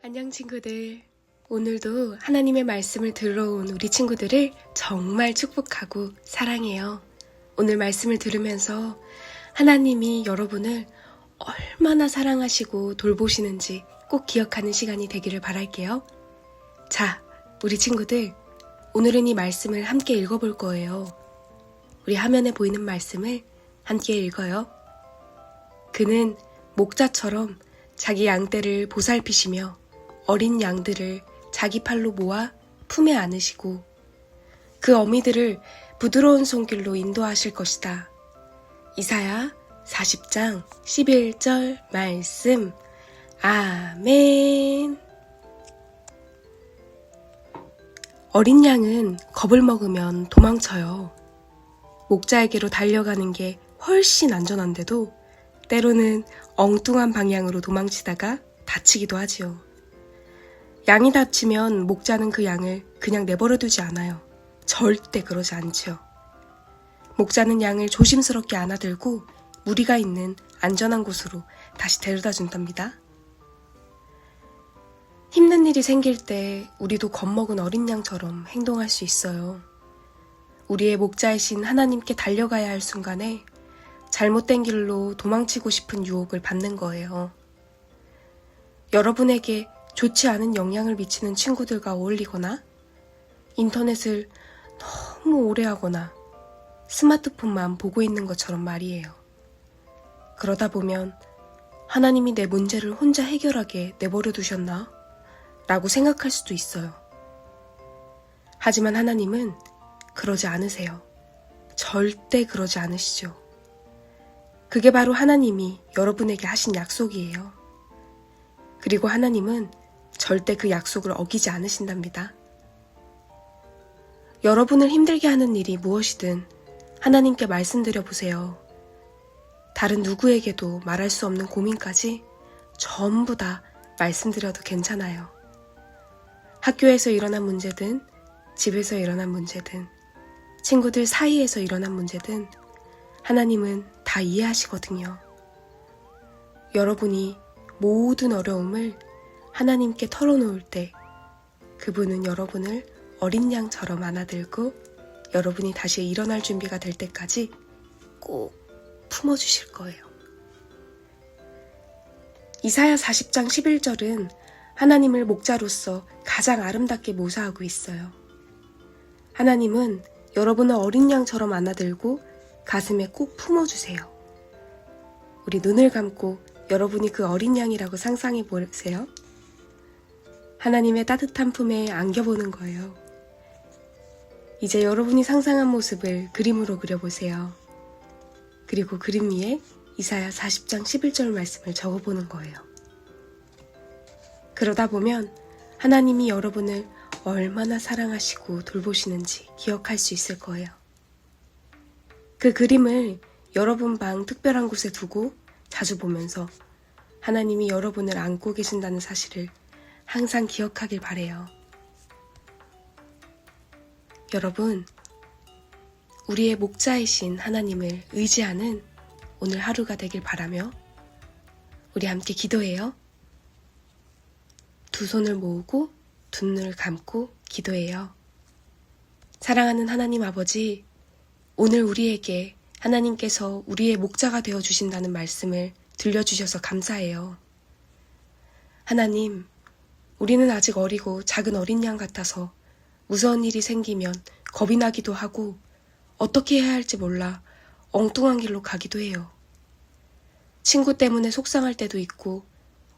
안녕 친구들. 오늘도 하나님의 말씀을 들으러 온 우리 친구들을 정말 축복하고 사랑해요. 오늘 말씀을 들으면서 하나님이 여러분을 얼마나 사랑하시고 돌보시는지 꼭 기억하는 시간이 되기를 바랄게요. 자, 우리 친구들, 오늘은 이 말씀을 함께 읽어볼 거예요. 우리 화면에 보이는 말씀을 함께 읽어요. 그는 목자처럼 자기 양떼를 보살피시며 어린 양들을 자기 팔로 모아 품에 안으시고 그 어미들을 부드러운 손길로 인도하실 것이다. 이사야 40장 11절 말씀. 아멘. 어린 양은 겁을 먹으면 도망쳐요. 목자에게로 달려가는 게 훨씬 안전한데도 때로는 엉뚱한 방향으로 도망치다가 다치기도 하지요. 양이 다치면 목자는 그 양을 그냥 내버려 두지 않아요. 절대 그러지 않지요. 목자는 양을 조심스럽게 안아들고 무리가 있는 안전한 곳으로 다시 데려다 준답니다. 힘든 일이 생길 때 우리도 겁먹은 어린 양처럼 행동할 수 있어요. 우리의 목자이신 하나님께 달려가야 할 순간에 잘못된 길로 도망치고 싶은 유혹을 받는 거예요. 여러분에게 좋지 않은 영향을 미치는 친구들과 어울리거나 인터넷을 너무 오래 하거나 스마트폰만 보고 있는 것처럼 말이에요. 그러다 보면 하나님이 내 문제를 혼자 해결하게 내버려 두셨나? 라고 생각할 수도 있어요. 하지만 하나님은 그러지 않으세요. 절대 그러지 않으시죠. 그게 바로 하나님이 여러분에게 하신 약속이에요. 그리고 하나님은 절대 그 약속을 어기지 않으신답니다. 여러분을 힘들게 하는 일이 무엇이든 하나님께 말씀드려 보세요. 다른 누구에게도 말할 수 없는 고민까지 전부 다 말씀드려도 괜찮아요. 학교에서 일어난 문제든, 집에서 일어난 문제든, 친구들 사이에서 일어난 문제든 하나님은 다 이해하시거든요. 여러분이 모든 어려움을 하나님께 털어놓을 때 그분은 여러분을 어린 양처럼 안아들고 여러분이 다시 일어날 준비가 될 때까지 꼭 품어주실 거예요. 이사야 40장 11절은 하나님을 목자로서 가장 아름답게 묘사하고 있어요. 하나님은 여러분을 어린 양처럼 안아들고 가슴에 꼭 품어주세요. 우리 눈을 감고 여러분이 그 어린 양이라고 상상해 보세요. 하나님의 따뜻한 품에 안겨보는 거예요. 이제 여러분이 상상한 모습을 그림으로 그려보세요. 그리고 그림 위에 이사야 40장 11절 말씀을 적어보는 거예요. 그러다 보면 하나님이 여러분을 얼마나 사랑하시고 돌보시는지 기억할 수 있을 거예요. 그 그림을 여러분 방 특별한 곳에 두고 자주 보면서 하나님이 여러분을 안고 계신다는 사실을 항상 기억하길 바래요. 여러분, 우리의 목자이신 하나님을 의지하는 오늘 하루가 되길 바라며 우리 함께 기도해요. 두 손을 모으고 두 눈을 감고 기도해요. 사랑하는 하나님 아버지, 오늘 우리에게 하나님께서 우리의 목자가 되어주신다는 말씀을 들려주셔서 감사해요. 하나님, 우리는 아직 어리고 작은 어린 양 같아서 무서운 일이 생기면 겁이 나기도 하고 어떻게 해야 할지 몰라 엉뚱한 길로 가기도 해요. 친구 때문에 속상할 때도 있고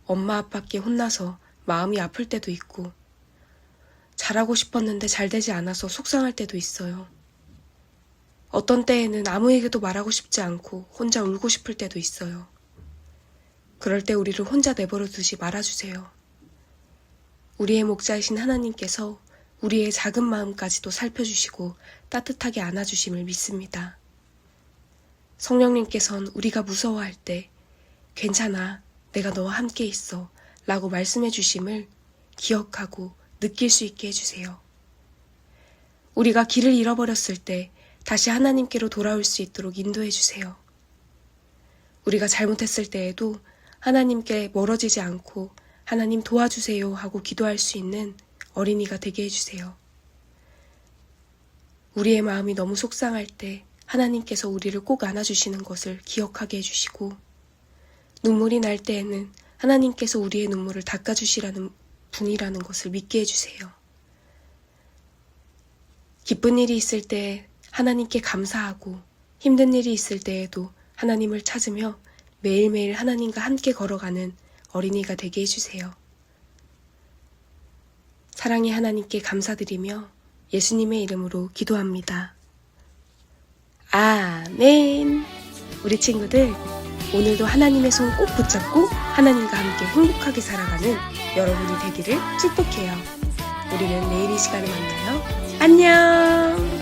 엄마 아빠께 혼나서 마음이 아플 때도 있고 잘하고 싶었는데 잘 되지 않아서 속상할 때도 있어요. 어떤 때에는 아무에게도 말하고 싶지 않고 혼자 울고 싶을 때도 있어요. 그럴 때 우리를 혼자 내버려 두지 말아주세요. 우리의 목자이신 하나님께서 우리의 작은 마음까지도 살펴주시고 따뜻하게 안아주심을 믿습니다. 성령님께서는 우리가 무서워할 때 괜찮아, 내가 너와 함께 있어 라고 말씀해 주심을 기억하고 느낄 수 있게 해주세요. 우리가 길을 잃어버렸을 때 다시 하나님께로 돌아올 수 있도록 인도해 주세요. 우리가 잘못했을 때에도 하나님께 멀어지지 않고 하나님 도와주세요 하고 기도할 수 있는 어린이가 되게 해주세요. 우리의 마음이 너무 속상할 때 하나님께서 우리를 꼭 안아주시는 것을 기억하게 해주시고, 눈물이 날 때에는 하나님께서 우리의 눈물을 닦아주시라는 분이라는 것을 믿게 해주세요. 기쁜 일이 있을 때 하나님께 감사하고, 힘든 일이 있을 때에도 하나님을 찾으며 매일매일 하나님과 함께 걸어가는 어린이가 되게 해주세요. 사랑의 하나님께 감사드리며 예수님의 이름으로 기도합니다. 아멘. 우리 친구들, 오늘도 하나님의 손 꼭 붙잡고 하나님과 함께 행복하게 살아가는 여러분이 되기를 축복해요. 우리는 내일 이 시간에 만나요. 안녕.